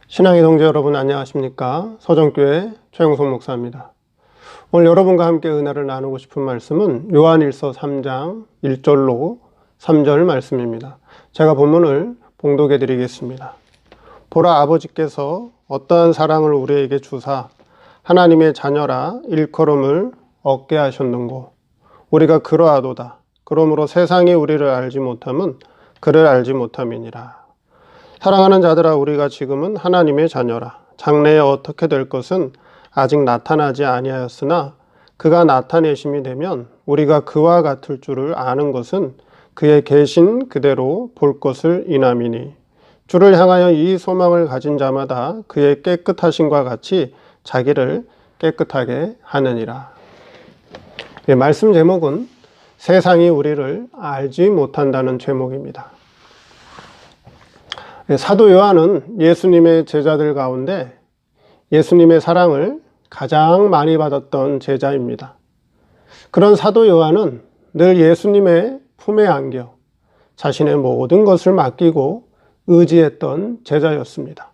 신앙의 동지 여러분 안녕하십니까? 서정교회 최영석 목사입니다. 오늘 여러분과 함께 은혜를 나누고 싶은 말씀은 요한일서 3장 1절로 3절 말씀입니다. 제가 본문을 봉독해 드리겠습니다. 보라, 아버지께서 어떠한 사랑을 우리에게 주사 하나님의 자녀라 일컬음을 얻게 하셨는고 우리가 그러하도다. 그러므로 세상이 우리를 알지 못함은 그를 알지 못함이니라. 사랑하는 자들아, 우리가 지금은 하나님의 자녀라. 장래에 어떻게 될 것은 아직 나타나지 아니하였으나 그가 나타내심이 되면 우리가 그와 같을 줄을 아는 것은 그의 계신 그대로 볼 것을 인함이니 주를 향하여 이 소망을 가진 자마다 그의 깨끗하심과 같이 자기를 깨끗하게 하느니라. 말씀 제목은 세상이 우리를 알지 못한다는 제목입니다. 사도 요한은 예수님의 제자들 가운데 예수님의 사랑을 가장 많이 받았던 제자입니다. 그런 사도 요한은 늘 예수님의 품에 안겨 자신의 모든 것을 맡기고 의지했던 제자였습니다.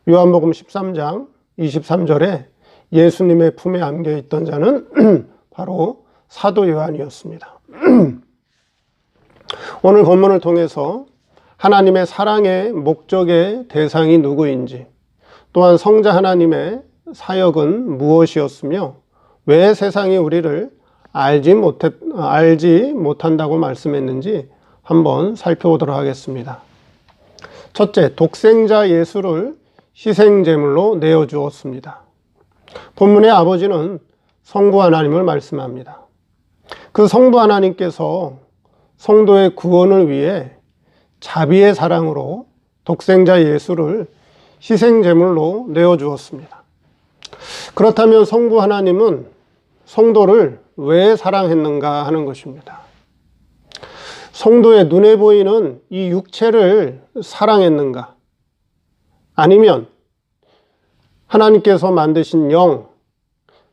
요한복음 13장 23절에 예수님의 품에 안겨 있던 자는 바로 사도 요한이었습니다. 오늘 본문을 통해서 하나님의 사랑의 목적의 대상이 누구인지, 또한 성자 하나님의 사역은 무엇이었으며 왜 세상이 우리를 알지 못한다고 말씀했는지 한번 살펴보도록 하겠습니다. 첫째, 독생자 예수를 희생제물로 내어주었습니다. 본문의 아버지는 성부 하나님을 말씀합니다. 그 성부 하나님께서 성도의 구원을 위해 자비의 사랑으로 독생자 예수를 희생제물로 내어주었습니다. 그렇다면 성부 하나님은 성도를 왜 사랑했는가 하는 것입니다. 성도의 눈에 보이는 이 육체를 사랑했는가? 아니면 하나님께서 만드신 영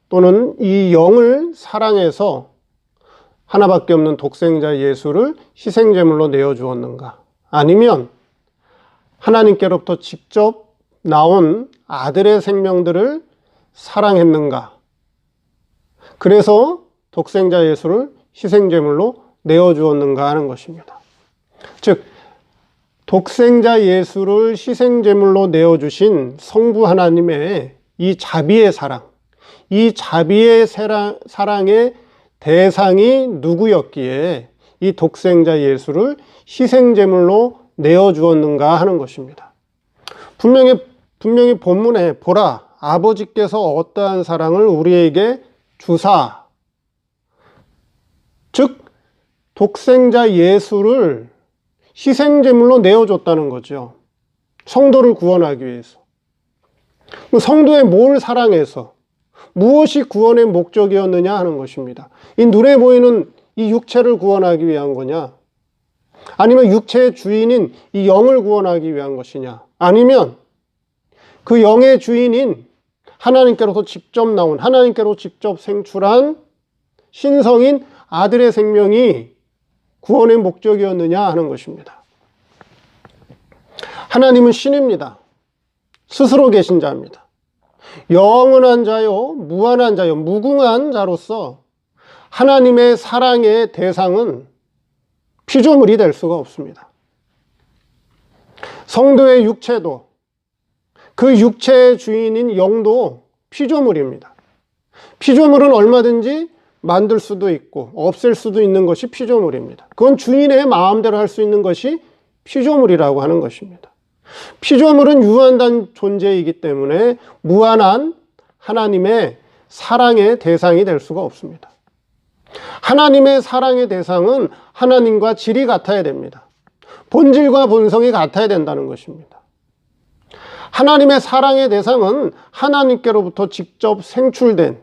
또는 이 영을 사랑해서 하나밖에 없는 독생자 예수를 희생제물로 내어주었는가? 아니면 하나님께로부터 직접 나온 아들의 생명들을 사랑했는가? 그래서 독생자 예수를 희생제물로 내어주었는가 하는 것입니다. 즉, 독생자 예수를 희생제물로 내어주신 성부 하나님의 이 자비의 사랑, 이 자비의 사랑의 대상이 누구였기에 이 독생자 예수를 희생제물로 내어주었는가 하는 것입니다. 분명히 본문에 보라, 아버지께서 어떠한 사랑을 우리에게 주사, 즉 독생자 예수를 희생제물로 내어줬다는 거죠. 성도를 구원하기 위해서. 성도의 뭘 사랑해서 무엇이 구원의 목적이었느냐 하는 것입니다. 이 눈에 보이는 이 육체를 구원하기 위한 거냐? 아니면 육체의 주인인 이 영을 구원하기 위한 것이냐? 아니면 그 영의 주인인 하나님께로서 직접 나온, 하나님께로 직접 생출한 신성인 아들의 생명이 구원의 목적이었느냐 하는 것입니다. 하나님은 신입니다. 스스로 계신 자입니다. 영원한 자요, 무한한 자요, 무궁한 자로서 하나님의 사랑의 대상은 피조물이 될 수가 없습니다. 성도의 육체도, 그 육체의 주인인 영도 피조물입니다. 피조물은 얼마든지 만들 수도 있고 없앨 수도 있는 것이 피조물입니다. 그건 주인의 마음대로 할 수 있는 것이 피조물이라고 하는 것입니다. 피조물은 유한한 존재이기 때문에 무한한 하나님의 사랑의 대상이 될 수가 없습니다. 하나님의 사랑의 대상은 하나님과 질이 같아야 됩니다. 본질과 본성이 같아야 된다는 것입니다. 하나님의 사랑의 대상은 하나님께로부터 직접 생출된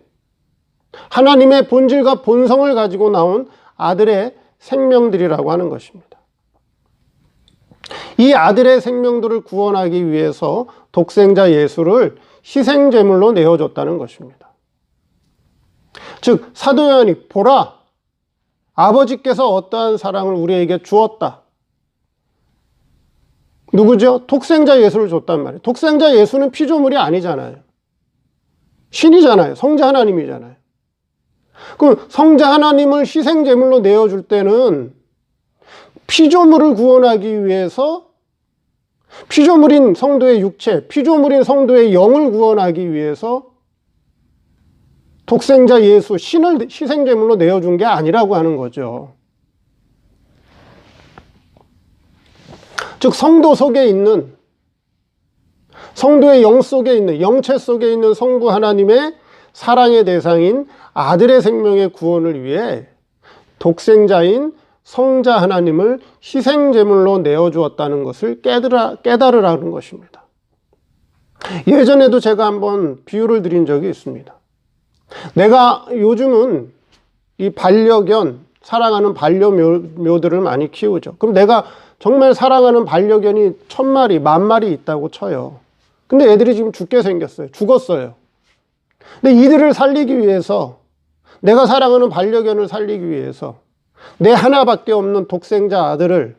하나님의 본질과 본성을 가지고 나온 아들의 생명들이라고 하는 것입니다. 이 아들의 생명들을 구원하기 위해서 독생자 예수를 희생제물로 내어줬다는 것입니다. 즉, 사도 요한이 보라, 아버지께서 어떠한 사랑을 우리에게 주었다. 누구죠? 독생자 예수를 줬단 말이에요. 독생자 예수는 피조물이 아니잖아요. 신이잖아요. 성자 하나님이잖아요. 그럼 성자 하나님을 희생제물로 내어줄 때는 피조물을 구원하기 위해서 피조물인 성도의 육체, 피조물인 성도의 영을 구원하기 위해서 독생자 예수, 신을 희생제물로 내어준 게 아니라고 하는 거죠. 즉 성도 속에 있는, 성도의 영 속에 있는, 영체 속에 있는 성부 하나님의 사랑의 대상인 아들의 생명의 구원을 위해 독생자인 성자 하나님을 희생제물로 내어주었다는 것을 깨달으라는 것입니다. 예전에도 제가 한번 비유를 드린 적이 있습니다. 내가 요즘은 이 반려견, 사랑하는 반려묘들을 많이 키우죠. 그럼 내가 정말 사랑하는 반려견이 1000마리, 10,000마리 있다고 쳐요. 근데 애들이 지금 죽게 생겼어요. 죽었어요. 근데 이들을 살리기 위해서, 내가 사랑하는 반려견을 살리기 위해서 내 하나밖에 없는 독생자 아들을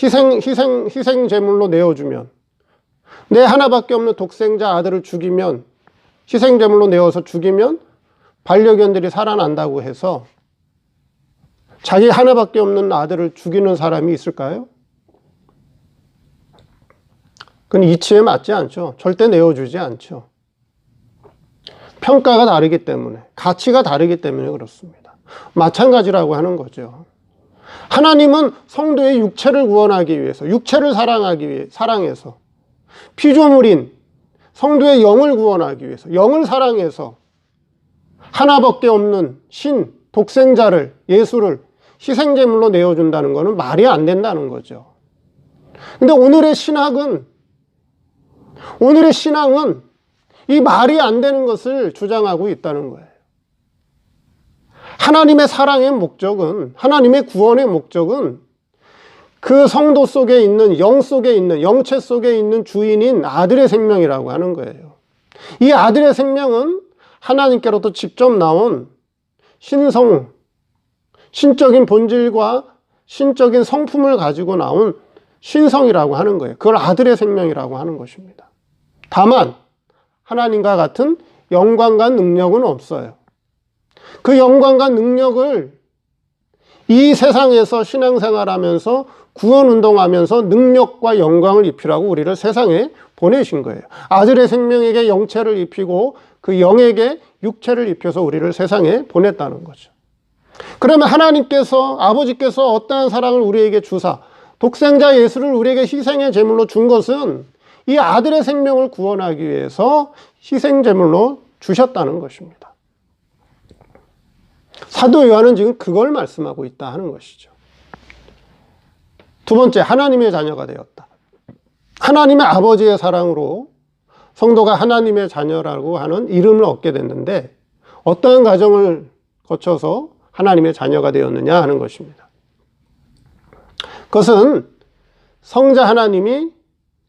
희생제물로 내어주면, 내 하나밖에 없는 독생자 아들을 죽이면, 희생제물로 내어서 죽이면 반려견들이 살아난다고 해서 자기 하나밖에 없는 아들을 죽이는 사람이 있을까요? 그건 이치에 맞지 않죠. 절대 내어주지 않죠. 평가가 다르기 때문에, 가치가 다르기 때문에 그렇습니다. 마찬가지라고 하는 거죠. 하나님은 성도의 육체를 구원하기 위해서, 육체를 사랑하기 위해, 사랑해서, 피조물인 성도의 영을 구원하기 위해서, 영을 사랑해서 하나밖에 없는 신, 독생자를, 예수를 희생제물로 내어준다는 것은 말이 안 된다는 거죠. 근데 오늘의 신앙은 이 말이 안 되는 것을 주장하고 있다는 거예요. 하나님의 사랑의 목적은, 하나님의 구원의 목적은 그 성도 속에 있는, 영 속에 있는, 영체 속에 있는 주인인 아들의 생명이라고 하는 거예요. 이 아들의 생명은 하나님께로부터 직접 나온 신성, 신적인 본질과 신적인 성품을 가지고 나온 신성이라고 하는 거예요. 그걸 아들의 생명이라고 하는 것입니다. 다만 하나님과 같은 영광과 능력은 없어요. 그 영광과 능력을 이 세상에서 신앙생활하면서 구원운동하면서 능력과 영광을 입히라고 우리를 세상에 보내신 거예요. 아들의 생명에게 영체를 입히고 그 영에게 육체를 입혀서 우리를 세상에 보냈다는 거죠. 그러면 하나님께서, 아버지께서 어떠한 사랑을 우리에게 주사 독생자 예수를 우리에게 희생의 제물로 준 것은 이 아들의 생명을 구원하기 위해서 희생제물로 주셨다는 것입니다. 사도 요한은 지금 그걸 말씀하고 있다 하는 것이죠. 두 번째, 하나님의 자녀가 되었다. 하나님의 아버지의 사랑으로 성도가 하나님의 자녀라고 하는 이름을 얻게 됐는데 어떠한 과정을 거쳐서 하나님의 자녀가 되었느냐 하는 것입니다. 그것은 성자 하나님이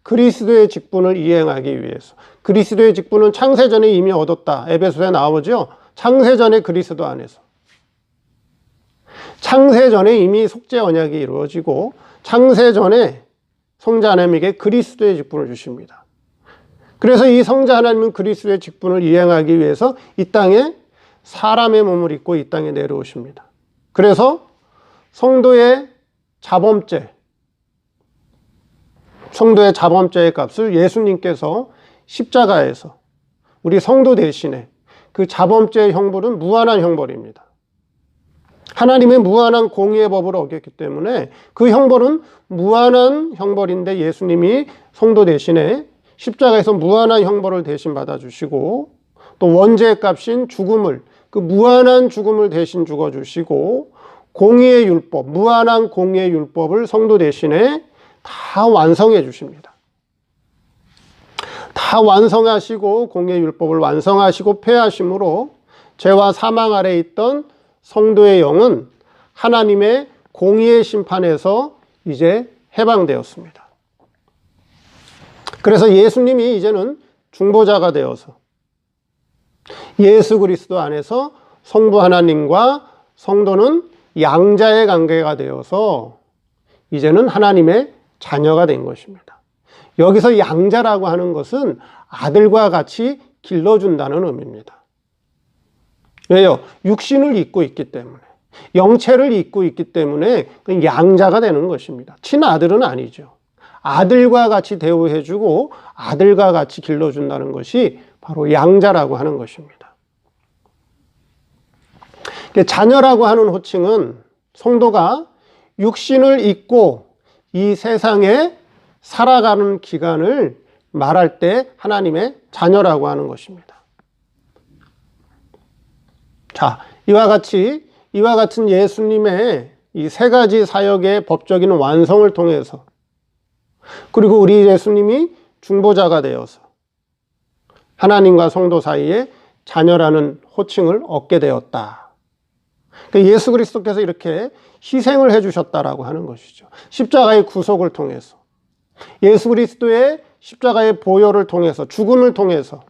그리스도의 직분을 이행하기 위해서, 그리스도의 직분은 창세전에 이미 얻었다. 에베소에 나오죠. 창세전에 그리스도 안에서, 창세전에 이미 속죄 언약이 이루어지고 창세전에 성자 하나님에게 그리스도의 직분을 주십니다. 그래서 이 성자 하나님은 그리스도의 직분을 이행하기 위해서 이 땅에 사람의 몸을 입고 이 땅에 내려오십니다. 그래서 성도의 자범죄, 성도의 자범죄의 값을 예수님께서 십자가에서 우리 성도 대신에, 그 자범죄의 형벌은 무한한 형벌입니다. 하나님의 무한한 공의의 법을 어겼기 때문에 그 형벌은 무한한 형벌인데 예수님이 성도 대신에 십자가에서 무한한 형벌을 대신 받아주시고 또 원죄의 값인 죽음을, 그 무한한 죽음을 대신 죽어주시고 공의의 율법, 무한한 공의의 율법을 성도 대신에 다 완성해 주십니다. 다 완성하시고 공의의 율법을 완성하시고 폐하심으로 죄와 사망 아래에 있던 성도의 영은 하나님의 공의의 심판에서 이제 해방되었습니다. 그래서 예수님이 이제는 중보자가 되어서 예수 그리스도 안에서 성부 하나님과 성도는 양자의 관계가 되어서 이제는 하나님의 자녀가 된 것입니다. 여기서 양자라고 하는 것은 아들과 같이 길러준다는 의미입니다. 왜요? 육신을 입고 있기 때문에, 영체를 입고 있기 때문에 양자가 되는 것입니다. 친아들은 아니죠. 아들과 같이 대우해주고 아들과 같이 길러준다는 것이 바로 양자라고 하는 것입니다. 자녀라고 하는 호칭은 성도가 육신을 입고 이 세상에 살아가는 기간을 말할 때 하나님의 자녀라고 하는 것입니다. 자, 이와 같은 예수님의 이 세 가지 사역의 법적인 완성을 통해서, 그리고 우리 예수님이 중보자가 되어서 하나님과 성도 사이에 자녀라는 호칭을 얻게 되었다. 예수 그리스도께서 이렇게 희생을 해주셨다라고 하는 것이죠. 십자가의 구속을 통해서, 예수 그리스도의 십자가의 보혈을 통해서, 죽음을 통해서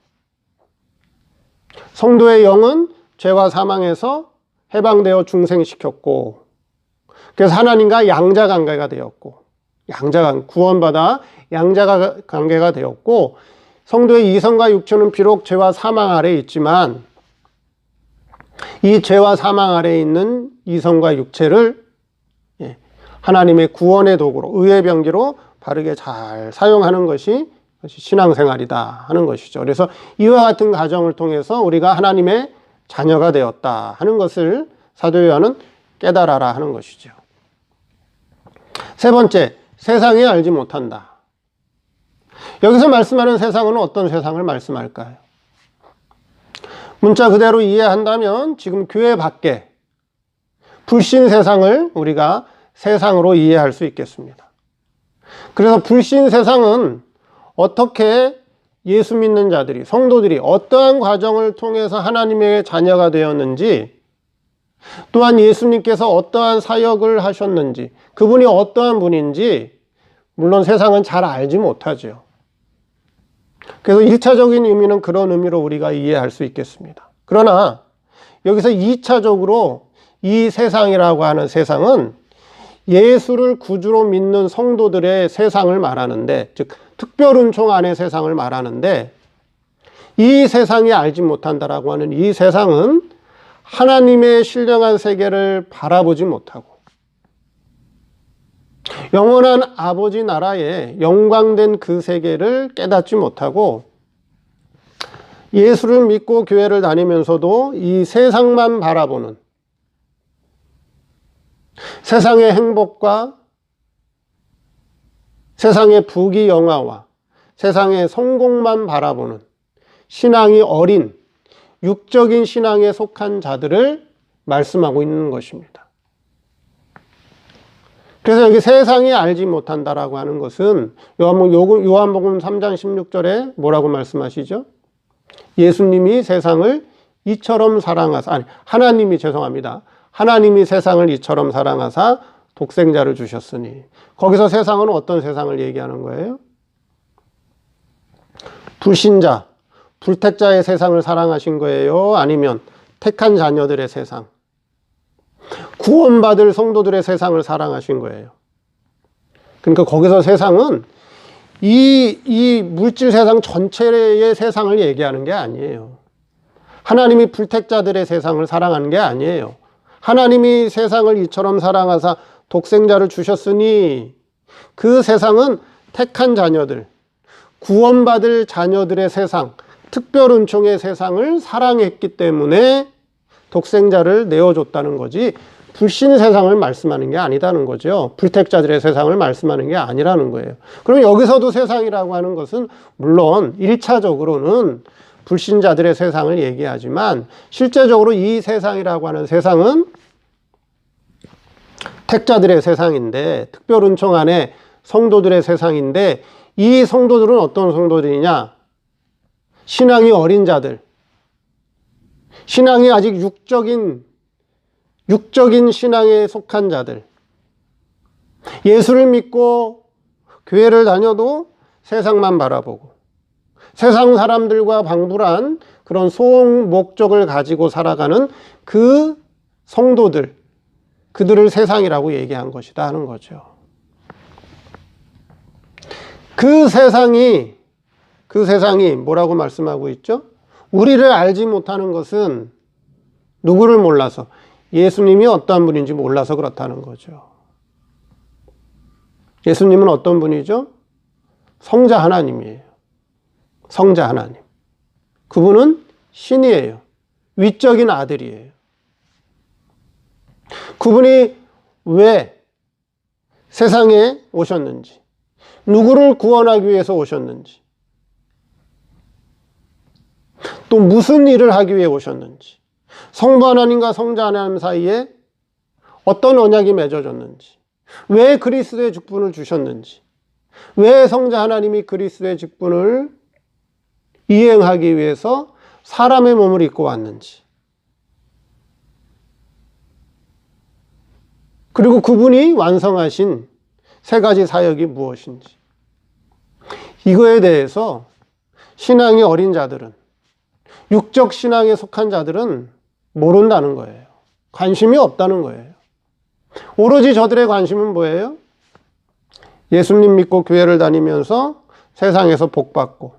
성도의 영은 죄와 사망에서 해방되어 중생시켰고, 그래서 하나님과 양자관계가 되었고, 구원받아 양자관계가 되었고, 성도의 이성과 육체는 비록 죄와 사망 아래에 있지만 이 죄와 사망 아래에 있는 이성과 육체를 하나님의 구원의 도구로, 의의 병기로 바르게 잘 사용하는 것이 신앙생활이다 하는 것이죠. 그래서 이와 같은 과정을 통해서 우리가 하나님의 자녀가 되었다 하는 것을 사도 요한은 깨달아라 하는 것이죠. 세 번째, 세상이 알지 못한다. 여기서 말씀하는 세상은 어떤 세상을 말씀할까요? 문자 그대로 이해한다면 지금 교회 밖에 불신 세상을 우리가 세상으로 이해할 수 있겠습니다. 그래서 불신 세상은 어떻게 예수 믿는 자들이, 성도들이 어떠한 과정을 통해서 하나님의 자녀가 되었는지, 또한 예수님께서 어떠한 사역을 하셨는지, 그분이 어떠한 분인지 물론 세상은 잘 알지 못하죠. 그래서 1차적인 의미는 그런 의미로 우리가 이해할 수 있겠습니다. 그러나 여기서 2차적으로 이 세상이라고 하는 세상은 예수를 구주로 믿는 성도들의 세상을 말하는데, 즉 특별은총 안의 세상을 말하는데, 이 세상이 알지 못한다라고 하는 이 세상은 하나님의 신령한 세계를 바라보지 못하고 영원한 아버지 나라의 영광된 그 세계를 깨닫지 못하고 예수를 믿고 교회를 다니면서도 이 세상만 바라보는, 세상의 행복과 세상의 부귀영화와 세상의 성공만 바라보는 신앙이 어린 육적인 신앙에 속한 자들을 말씀하고 있는 것입니다. 그래서 여기 세상이 알지 못한다라고 하는 것은 요한복음 3장 16절에 뭐라고 말씀하시죠? 예수님이 세상을 이처럼 사랑하사, 하나님이 세상을 이처럼 사랑하사 독생자를 주셨으니, 거기서 세상은 어떤 세상을 얘기하는 거예요? 불신자, 불택자의 세상을 사랑하신 거예요? 아니면 택한 자녀들의 세상, 구원받을 성도들의 세상을 사랑하신 거예요? 그러니까 거기서 세상은 이 물질 세상 전체의 세상을 얘기하는 게 아니에요. 하나님이 불택자들의 세상을 사랑하는 게 아니에요. 하나님이 세상을 이처럼 사랑하사 독생자를 주셨으니, 그 세상은 택한 자녀들, 구원받을 자녀들의 세상, 특별은총의 세상을 사랑했기 때문에 독생자를 내어줬다는 거지, 불신 세상을 말씀하는 게 아니다는 거죠. 불택자들의 세상을 말씀하는 게 아니라는 거예요. 그럼 여기서도 세상이라고 하는 것은 물론 1차적으로는 불신자들의 세상을 얘기하지만, 실제적으로 이 세상이라고 하는 세상은 택자들의 세상인데, 특별은총 안에 성도들의 세상인데, 이 성도들은 어떤 성도들이냐? 신앙이 어린 자들, 신앙이 아직 육적인 신앙에 속한 자들, 예수를 믿고 교회를 다녀도 세상만 바라보고 세상 사람들과 방불한 그런 소원 목적을 가지고 살아가는 그 성도들, 그들을 세상이라고 얘기한 것이다 하는 거죠. 그 세상이 뭐라고 말씀하고 있죠? 우리를 알지 못하는 것은 누구를 몰라서, 예수님이 어떠한 분인지 몰라서 그렇다는 거죠. 예수님은 어떤 분이죠? 성자 하나님이에요. 성자 하나님. 그분은 신이에요. 위적인 아들이에요. 그분이 왜 세상에 오셨는지, 누구를 구원하기 위해서 오셨는지, 또 무슨 일을 하기 위해 오셨는지, 성부 하나님과 성자 하나님 사이에 어떤 언약이 맺어졌는지, 왜 그리스도의 직분을 주셨는지, 왜 성자 하나님이 그리스도의 직분을 이행하기 위해서 사람의 몸을 입고 왔는지, 그리고 그분이 완성하신 세 가지 사역이 무엇인지, 이거에 대해서 신앙이 어린 자들은, 육적 신앙에 속한 자들은 모른다는 거예요. 관심이 없다는 거예요. 오로지 저들의 관심은 뭐예요? 예수님 믿고 교회를 다니면서 세상에서 복받고,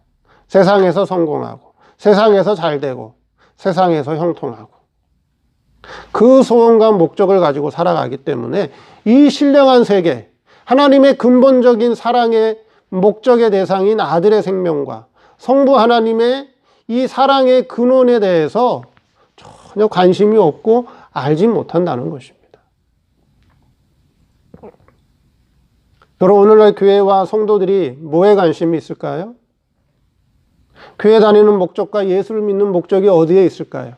세상에서 성공하고, 세상에서 잘되고, 세상에서 형통하고, 그 소원과 목적을 가지고 살아가기 때문에 이 신령한 세계, 하나님의 근본적인 사랑의 목적의 대상인 아들의 생명과 성부 하나님의 이 사랑의 근원에 대해서 전혀 관심이 없고 알지 못한다는 것입니다. 여러분, 오늘날 교회와 성도들이 뭐에 관심이 있을까요? 교회 다니는 목적과 예수를 믿는 목적이 어디에 있을까요?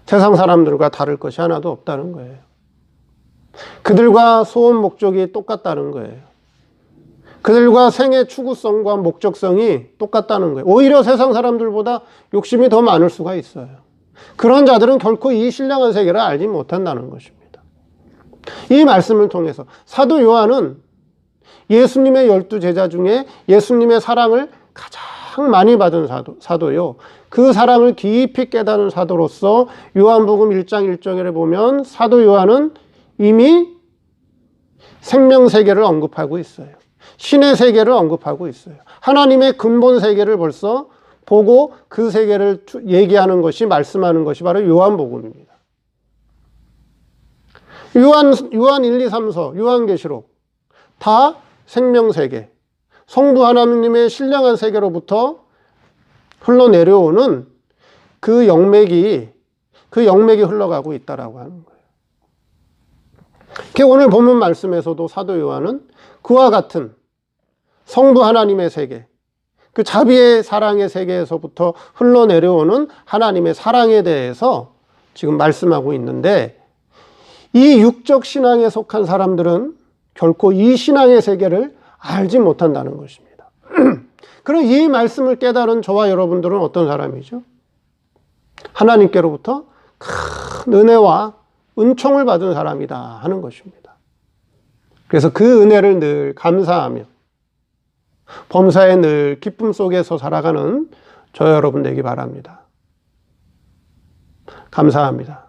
세상 사람들과 다를 것이 하나도 없다는 거예요. 그들과 소원 목적이 똑같다는 거예요. 그들과 생의 추구성과 목적성이 똑같다는 거예요. 오히려 세상 사람들보다 욕심이 더 많을 수가 있어요. 그런 자들은 결코 이 신령한 세계를 알지 못한다는 것입니다. 이 말씀을 통해서 사도 요한은 예수님의 12제자 중에 예수님의 사랑을 가장 많이 받은 사도요. 그 사랑을 깊이 깨닫는 사도로서 요한복음 1장 1절에 보면 사도 요한은 이미 생명세계를 언급하고 있어요. 신의 세계를 언급하고 있어요. 하나님의 근본 세계를 벌써 보고 그 세계를 얘기하는 것이, 말씀하는 것이 바로 요한복음입니다. 요한 1, 2, 3서, 요한계시록 다 생명세계, 성부 하나님의 신령한 세계로부터 흘러내려오는 그 영맥이 흘러가고 있다라고 하는 거예요. 오늘 본문 말씀에서도 사도 요한은 그와 같은 성부 하나님의 세계, 그 자비의 사랑의 세계에서부터 흘러내려오는 하나님의 사랑에 대해서 지금 말씀하고 있는데, 이 육적 신앙에 속한 사람들은 결코 이 신앙의 세계를 알지 못한다는 것입니다. 그럼 이 말씀을 깨달은 저와 여러분들은 어떤 사람이죠? 하나님께로부터 큰 은혜와 은총을 받은 사람이다 하는 것입니다. 그래서 그 은혜를 늘 감사하며 범사에 늘 기쁨 속에서 살아가는 저 여러분 되기 바랍니다. 감사합니다.